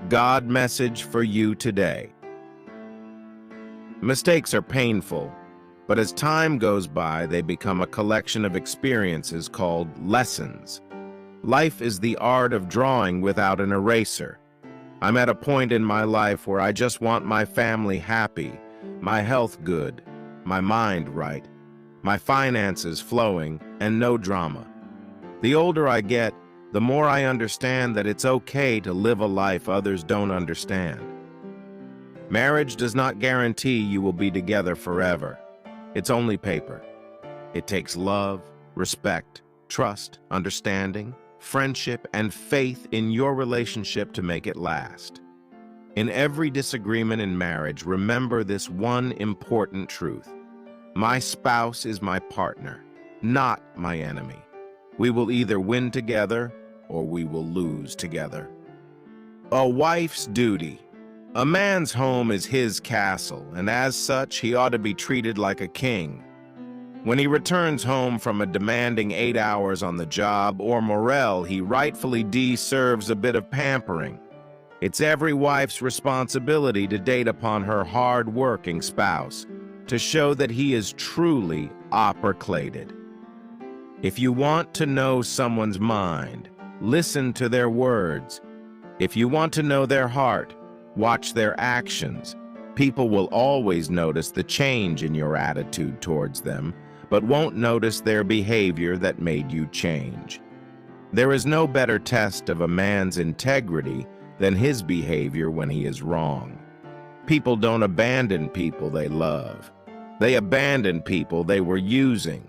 God message for you today. Mistakes are painful, but as time goes by, they become a collection of experiences called lessons. Life is the art of drawing without an eraser. I'm at a point in my life where I just want my family happy, my health good, my mind right, my finances flowing, and no drama. The older I get, the more I understand that it's okay to live a life others don't understand. Marriage does not guarantee you will be together forever. It's only paper. It takes love, respect, trust, understanding, friendship, and faith in your relationship to make it last. In every disagreement in marriage, remember this one important truth. My spouse is my partner, not my enemy. We will either win together or we will lose together. A wife's duty. A man's home is his castle, and as such, he ought to be treated like a king. When he returns home from a demanding 8 hours on the job or morale, he rightfully deserves a bit of pampering. It's every wife's responsibility to date upon her hard-working spouse, to show that he is truly upper-clated. If you want to know someone's mind, listen to their words. If you want to know their heart, watch their actions. People will always notice the change in your attitude towards them, but won't notice their behavior that made you change. There is no better test of a man's integrity than his behavior when he is wrong. People don't abandon people they love. They abandon people they were using.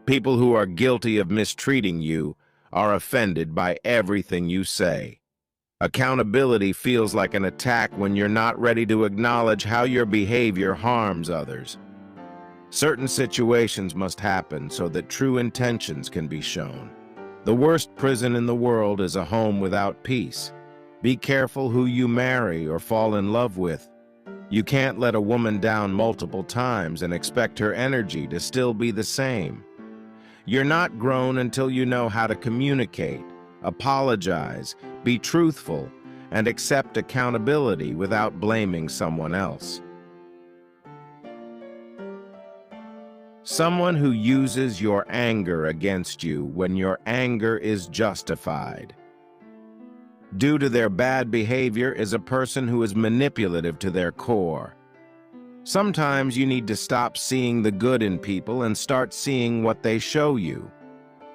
People who are guilty of mistreating you are offended by everything you say. Accountability feels like an attack when you're not ready to acknowledge how your behavior harms others. Certain situations must happen so that true intentions can be shown. The worst prison in the world is a home without peace. Be careful who you marry or fall in love with. You can't let a woman down multiple times and expect her energy to still be the same. You're not grown until you know how to communicate, apologize, be truthful, and accept accountability without blaming someone else. Someone who uses your anger against you when your anger is justified. Due to their bad behavior is a person who is manipulative to their core. Sometimes you need to stop seeing the good in people and start seeing what they show you.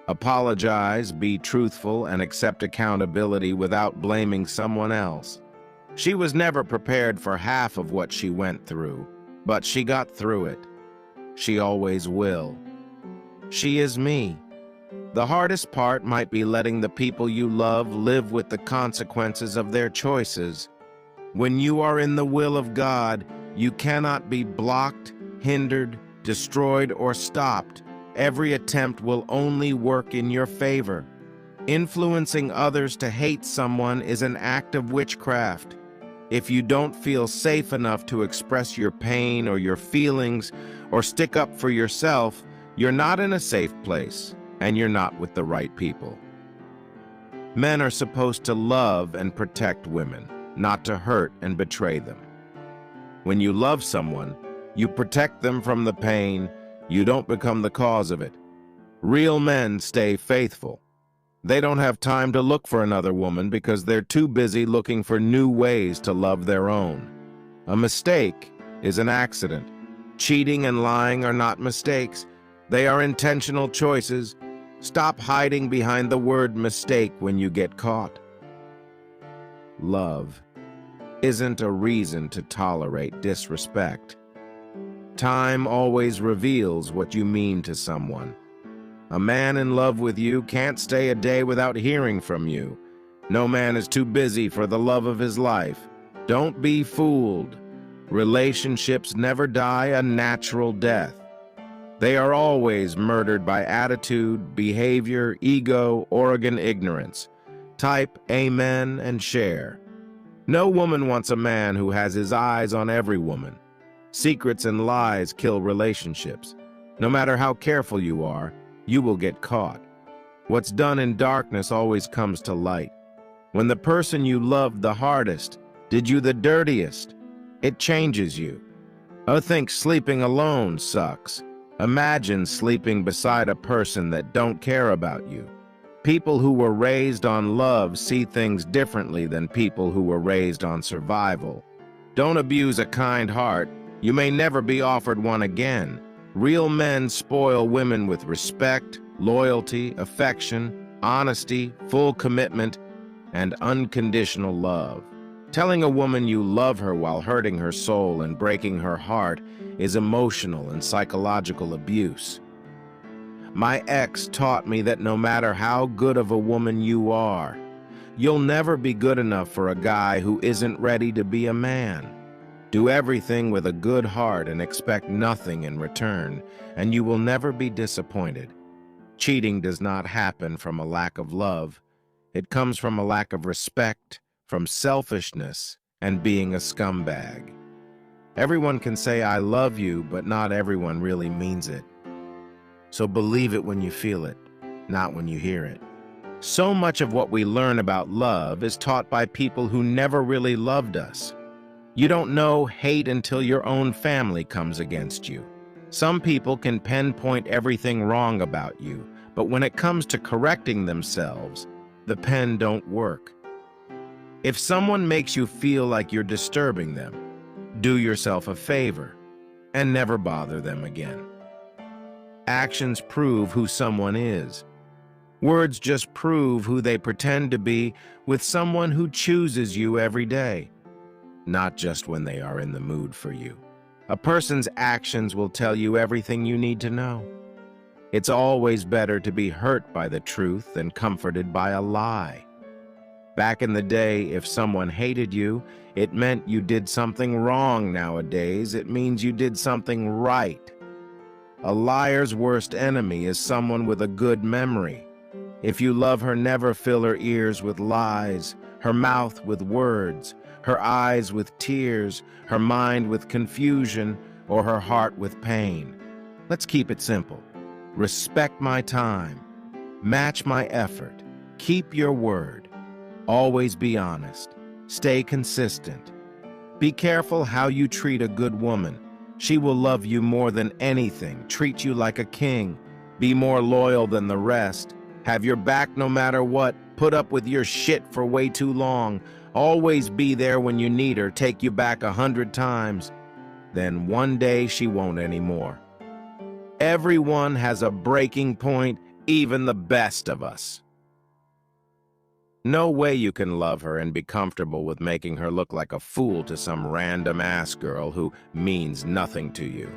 Apologize, be truthful, and accept accountability without blaming someone else. She was never prepared for half of what she went through, but she got through it. She always will. She is me. The hardest part might be letting the people you love live with the consequences of their choices. When you are in the will of God, you cannot be blocked, hindered, destroyed, or stopped. Every attempt will only work in your favor. Influencing others to hate someone is an act of witchcraft. If you don't feel safe enough to express your pain or your feelings or stick up for yourself, you're not in a safe place, and you're not with the right people. Men are supposed to love and protect women, not to hurt and betray them. When you love someone, you protect them from the pain. You don't become the cause of it. Real men stay faithful. They don't have time to look for another woman because they're too busy looking for new ways to love their own. A mistake is an accident. Cheating and lying are not mistakes. They are intentional choices. Stop hiding behind the word mistake when you get caught. Love isn't a reason to tolerate disrespect. Time always reveals what you mean to someone. A man in love with you can't stay a day without hearing from you. No man is too busy for the love of his life. Don't be fooled. Relationships never die a natural death. They are always murdered by attitude, behavior, ego, arrogant ignorance. Type amen and share. No woman wants a man who has his eyes on every woman. Secrets and lies kill relationships. No matter how careful you are, you will get caught. What's done in darkness always comes to light. When the person you loved the hardest did you the dirtiest, it changes you. Oh, think sleeping alone sucks. Imagine sleeping beside a person that don't care about you. People who were raised on love see things differently than people who were raised on survival. Don't abuse a kind heart. You may never be offered one again. Real men spoil women with respect, loyalty, affection, honesty, full commitment, and unconditional love. Telling a woman you love her while hurting her soul and breaking her heart is emotional and psychological abuse. My ex taught me that no matter how good of a woman you are, you'll never be good enough for a guy who isn't ready to be a man. Do everything with a good heart and expect nothing in return, and you will never be disappointed. Cheating does not happen from a lack of love. It comes from a lack of respect, from selfishness, and being a scumbag. Everyone can say, "I love you," but not everyone really means it. So believe it when you feel it, not when you hear it. So much of what we learn about love is taught by people who never really loved us. You don't know hate until your own family comes against you. Some people can pinpoint everything wrong about you, but when it comes to correcting themselves, the pen don't work. If someone makes you feel like you're disturbing them, do yourself a favor and never bother them again. Actions prove who someone is. Words just prove who they pretend to be with someone who chooses you every day, not just when they are in the mood for you. A person's actions will tell you everything you need to know. It's always better to be hurt by the truth than comforted by a lie. Back in the day, if someone hated you, it meant you did something wrong. Nowadays, it means you did something right. A liar's worst enemy is someone with a good memory. If you love her, never fill her ears with lies, her mouth with words, her eyes with tears, her mind with confusion, or her heart with pain. Let's keep it simple. Respect my time. Match my effort. Keep your word. Always be honest. Stay consistent. Be careful how you treat a good woman. She will love you more than anything, treat you like a king, be more loyal than the rest, have your back no matter what, put up with your shit for way too long, always be there when you need her, take you back 100 times. Then one day she won't anymore. Everyone has a breaking point, even the best of us. No way you can love her and be comfortable with making her look like a fool to some random ass girl who means nothing to you.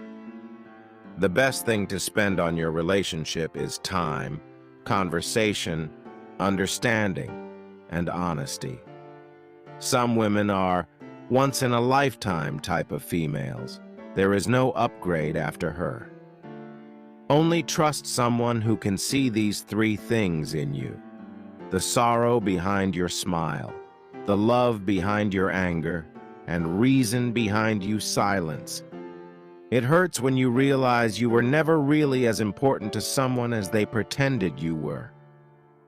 The best thing to spend on your relationship is time, conversation, understanding, and honesty. Some women are once-in-a-lifetime type of females. There is no upgrade after her. Only trust someone who can see these 3 things in you: the sorrow behind your smile, the love behind your anger, and reason behind your silence. It hurts when you realize you were never really as important to someone as they pretended you were.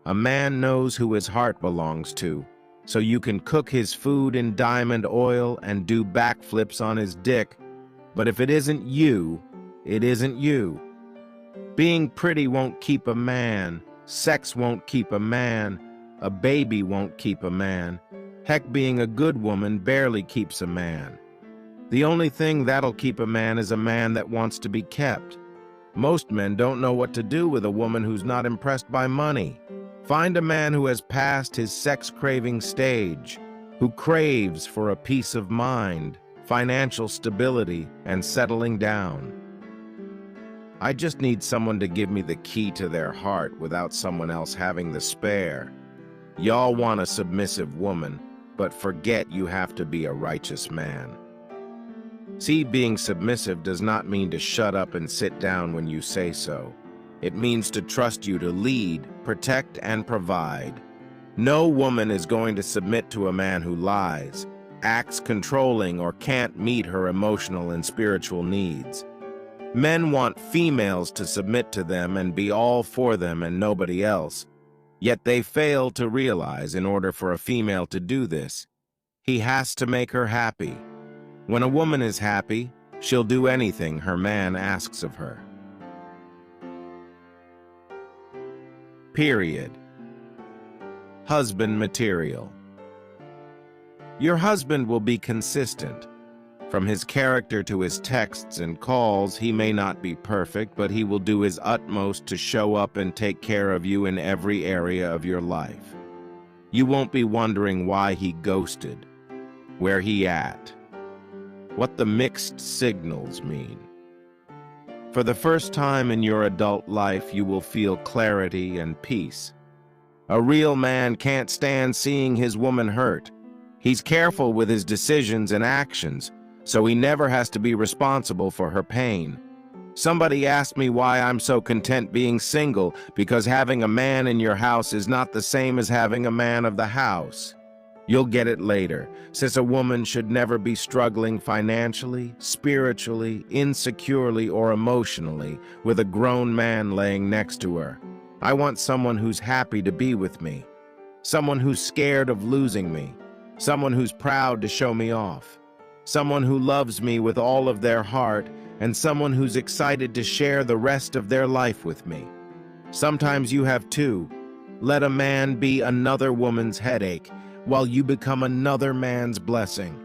A man knows who his heart belongs to, so you can cook his food in diamond oil and do backflips on his dick, but if it isn't you, it isn't you. Being pretty won't keep a man. Sex won't keep a man. A baby won't keep a man. Heck, being a good woman barely keeps a man. The only thing that'll keep a man is a man that wants to be kept. Most men don't know what to do with a woman who's not impressed by money. Find a man who has passed his sex-craving stage, who craves for a peace of mind, financial stability, and settling down. I just need someone to give me the key to their heart without someone else having the spare. Y'all want a submissive woman, but forget you have to be a righteous man. See, being submissive does not mean to shut up and sit down when you say so. It means to trust you to lead, protect, and provide. No woman is going to submit to a man who lies, acts controlling, or can't meet her emotional and spiritual needs. Men want females to submit to them and be all for them and nobody else. Yet they fail to realize in order for a female to do this, he has to make her happy. When a woman is happy, she'll do anything her man asks of her. Period. Husband material. Your husband will be consistent. From his character to his texts and calls, he may not be perfect, but he will do his utmost to show up and take care of you in every area of your life. You won't be wondering why he ghosted, where he at, what the mixed signals mean. For the first time in your adult life, you will feel clarity and peace. A real man can't stand seeing his woman hurt. He's careful with his decisions and actions, so he never has to be responsible for her pain. Somebody asked me why I'm so content being single, because having a man in your house is not the same as having a man of the house. You'll get it later, since a woman should never be struggling financially, spiritually, insecurely, or emotionally with a grown man laying next to her. I want someone who's happy to be with me, someone who's scared of losing me, someone who's proud to show me off, someone who loves me with all of their heart, and someone who's excited to share the rest of their life with me. Sometimes you have two. Let a man be another woman's headache, while you become another man's blessing.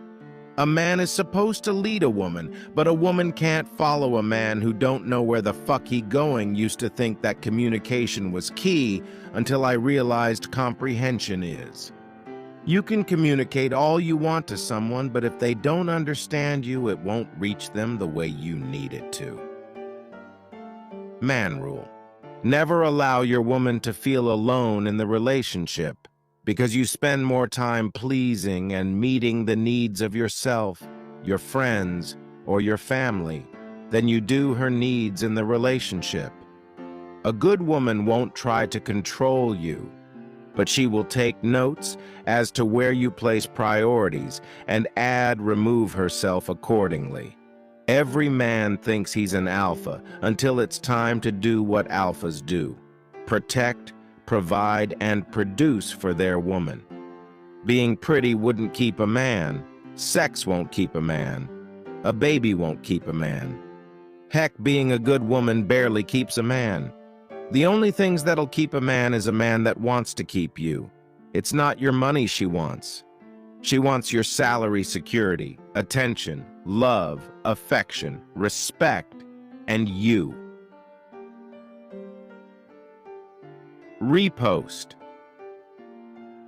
A man is supposed to lead a woman, but a woman can't follow a man who don't know where the fuck he going. Used to think that communication was key until I realized comprehension is. You can communicate all you want to someone, but if they don't understand you, it won't reach them the way you need it to. Man rule. Never allow your woman to feel alone in the relationship, because you spend more time pleasing and meeting the needs of yourself, your friends, or your family than you do her needs in the relationship. A good woman won't try to control you, but she will take notes as to where you place priorities and remove herself accordingly. Every man thinks he's an alpha until it's time to do what alphas do: protect, provide, and produce for their woman. Being pretty wouldn't keep a man. Sex won't keep a man. A baby won't keep a man. Heck, being a good woman barely keeps a man. The only things that'll keep a man is a man that wants to keep you. It's not your money she wants. She wants your salary, security, attention, love, affection, respect, and you. Repost.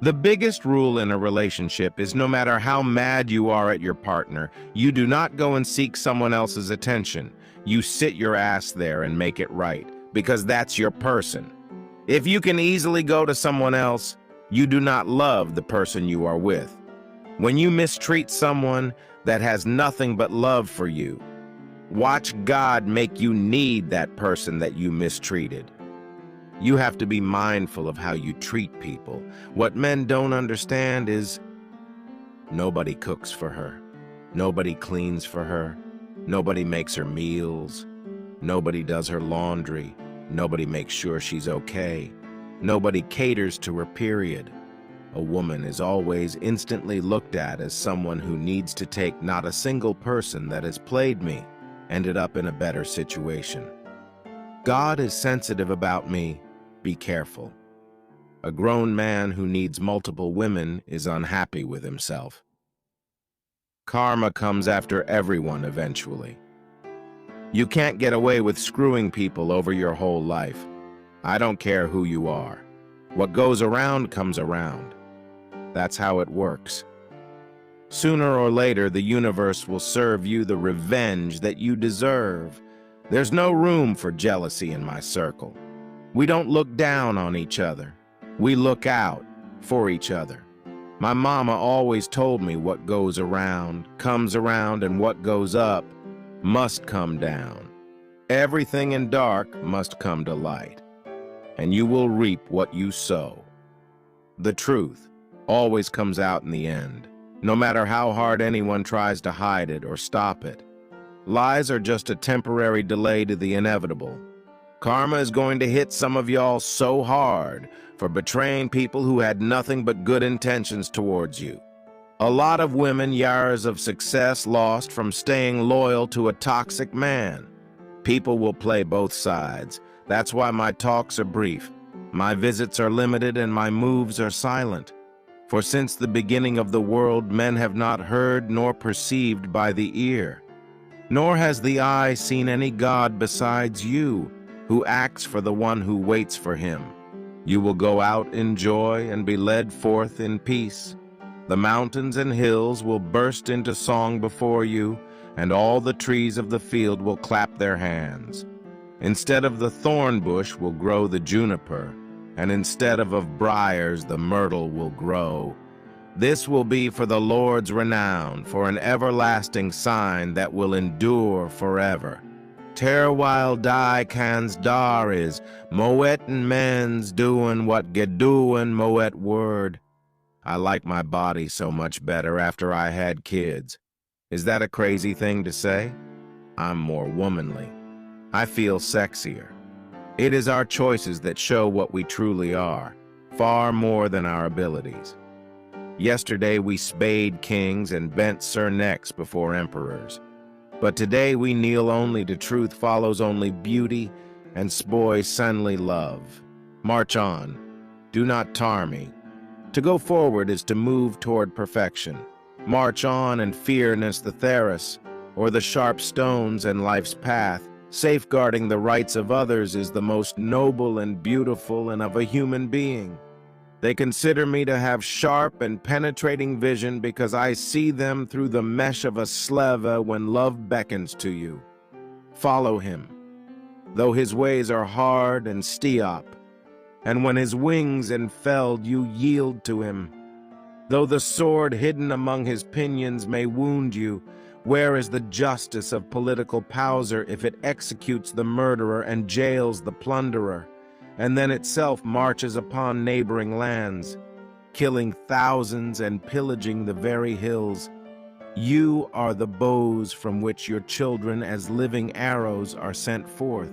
The biggest rule in a relationship is no matter how mad you are at your partner, you do not go and seek someone else's attention. You sit your ass there and make it right, because that's your person. If you can easily go to someone else, you do not love the person you are with. When you mistreat someone that has nothing but love for you, watch God make you need that person that you mistreated. You have to be mindful of how you treat people. What men don't understand is nobody cooks for her, nobody cleans for her, nobody makes her meals, nobody does her laundry, nobody makes sure she's okay, nobody caters to her, period. A woman is always instantly looked at as someone who needs to take. Not a single person that has played me ended up in a better situation. God is sensitive about me. Be careful. A grown man who needs multiple women is unhappy with himself. Karma comes after everyone eventually. You can't get away with screwing people over your whole life. I don't care who you are. What goes around comes around. That's how it works. Sooner or later, the universe will serve you the revenge that you deserve. There's no room for jealousy in my circle. We don't look down on each other. We look out for each other. My mama always told me what goes around comes around, and what goes up must come down. Everything in dark must come to light, and you will reap what you sow. The truth always comes out in the end, no matter how hard anyone tries to hide it or stop it. Lies are just a temporary delay to the inevitable. Karma is going to hit some of y'all so hard for betraying people who had nothing but good intentions towards you. A lot of women years of success lost from staying loyal to a toxic man. People will play both sides. That's why my talks are brief. My visits are limited and my moves are silent. For since the beginning of the world, men have not heard nor perceived by the ear. Nor has the eye seen any God besides you, who acts for the one who waits for him. You will go out in joy and be led forth in peace. The mountains and hills will burst into song before you, and all the trees of the field will clap their hands. Instead of the thorn bush will grow the juniper, and instead of briars the myrtle will grow. This will be for the Lord's renown, for an everlasting sign that will endure forever. Terwijl die kans daar is, moet mens doen wat gedoen moet word. I like my body so much better after I had kids. Is that a crazy thing to say? I'm more womanly. I feel sexier. It is our choices that show what we truly are, far more than our abilities. Yesterday we spade kings and bent sir necks before emperors. But today we kneel only to truth follows only beauty and spoil sonly love. March on. Do not tar me. To go forward is to move toward perfection. March on and fearness the theris, or the sharp stones in life's path. Safeguarding the rights of others is the most noble and beautiful and of a human being. They consider me to have sharp and penetrating vision because I see them through the mesh of a sleva when love beckons to you. Follow him, though his ways are hard and steep, and when his wings enfeld you yield to him. Though the sword hidden among his pinions may wound you, where is the justice of political power if it executes the murderer and jails the plunderer, and then itself marches upon neighboring lands, killing thousands and pillaging the very hills? You are the bows from which your children as living arrows are sent forth.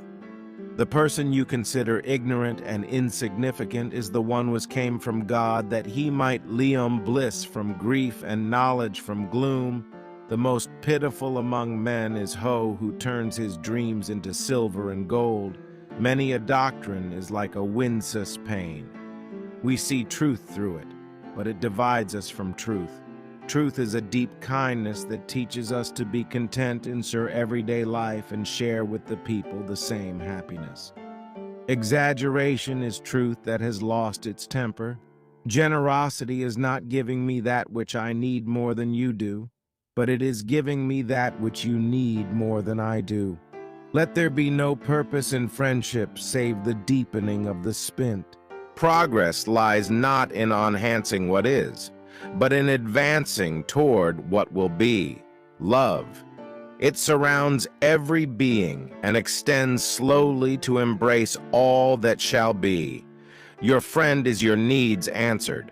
The person you consider ignorant and insignificant is the one which came from God that he might leom bliss from grief and knowledge from gloom. The most pitiful among men is Ho, who turns his dreams into silver and gold. Many a doctrine is like a windsus pain. We see truth through it, but it divides us from truth. Truth is a deep kindness that teaches us to be content in our everyday life and share with the people the same happiness. Exaggeration is truth that has lost its temper. Generosity is not giving me that which I need more than you do, but it is giving me that which you need more than I do. Let there be no purpose in friendship save the deepening of the spent. Progress lies not in enhancing what is, but in advancing toward what will be. Love. It surrounds every being and extends slowly to embrace all that shall be. Your friend is your needs answered.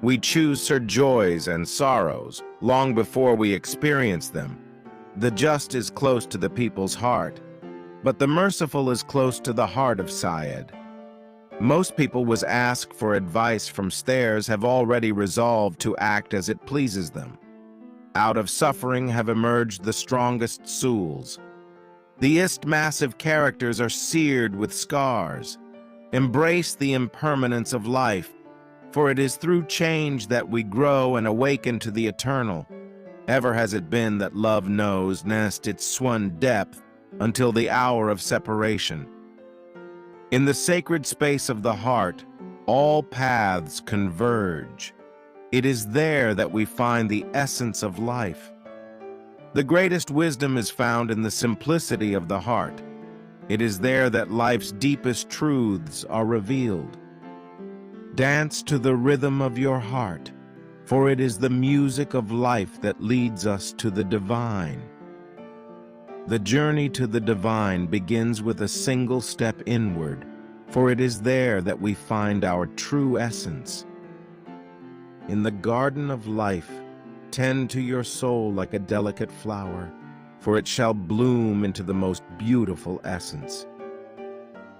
We choose our joys and sorrows long before we experience them. The just is close to the people's heart, but the merciful is close to the heart of Syed. Most people was asked for advice from stairs have already resolved to act as it pleases them. Out of suffering have emerged the strongest souls. The massive characters are seared with scars. Embrace the impermanence of life, for it is through change that we grow and awaken to the eternal. Ever has it been that love knows nest its swan depth until the hour of separation. In the sacred space of the heart, all paths converge. It is there that we find the essence of life. The greatest wisdom is found in the simplicity of the heart. It is there that life's deepest truths are revealed. Dance to the rhythm of your heart, for it is the music of life that leads us to the divine. The journey to the divine begins with a single step inward, for it is there that we find our true essence. In the garden of life, tend to your soul like a delicate flower, for it shall bloom into the most beautiful essence.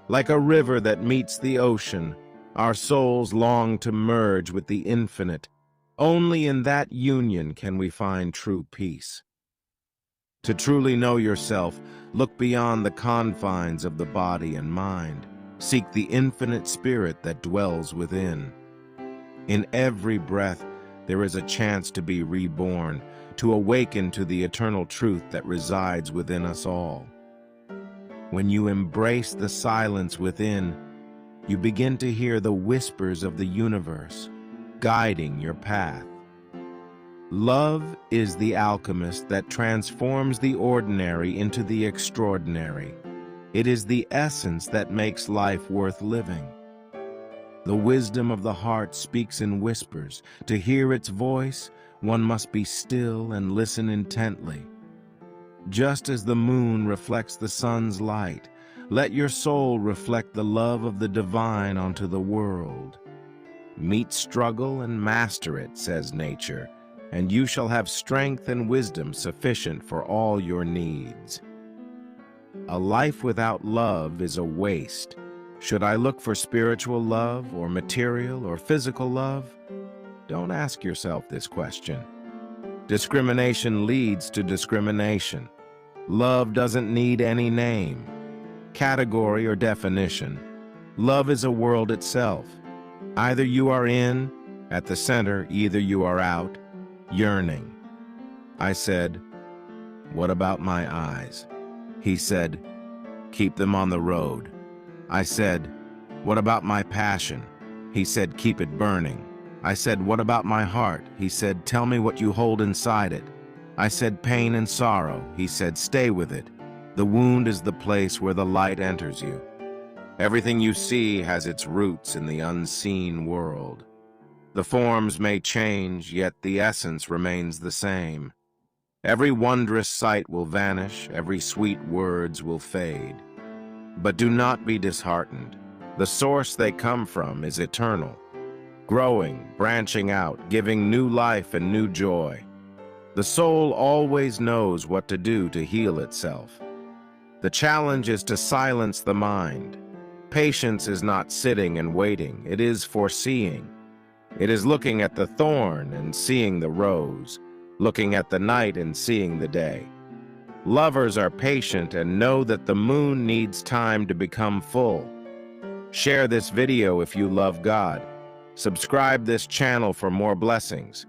Like a river that meets the ocean, Our souls long to merge with the infinite. Only in that union can we find true peace. To truly know yourself, look beyond the confines of the body and mind. Seek the infinite spirit that dwells within. In every breath, there is a chance to be reborn, to awaken to the eternal truth that resides within us all. When you embrace the silence within, you begin to hear the whispers of the universe, guiding your path. Love is the alchemist that transforms the ordinary into the extraordinary. It is the essence that makes life worth living. The wisdom of the heart speaks in whispers. To hear its voice, one must be still and listen intently. Just as the moon reflects the sun's light, let your soul reflect the love of the divine onto the world. Meet struggle and master it, says nature, and you shall have strength and wisdom sufficient for all your needs. A life without love is a waste. Should I look for spiritual love or material or physical love? Don't ask yourself this question. Discrimination leads to discrimination. Love doesn't need any name, category, or definition. Love is a world itself. Either you are in, at the center, either you are out, yearning. I said, "What about my eyes?" He said, "Keep them on the road." I said, "What about my passion?" He said, "Keep it burning." I said, "What about my heart?" He said, "Tell me what you hold inside it." I said, "Pain and sorrow." He said, "Stay with it. The wound is the place where the light enters you." Everything you see has its roots in the unseen world. The forms may change, yet the essence remains the same. Every wondrous sight will vanish, every sweet words will fade. But do not be disheartened. The source they come from is eternal, growing, branching out, giving new life and new joy. The soul always knows what to do to heal itself. The challenge is to silence the mind. Patience is not sitting and waiting, it is foreseeing. It is looking at the thorn and seeing the rose, looking at the night and seeing the day. Lovers are patient and know that the moon needs time to become full. Share this video if you love God. Subscribe this channel for more blessings.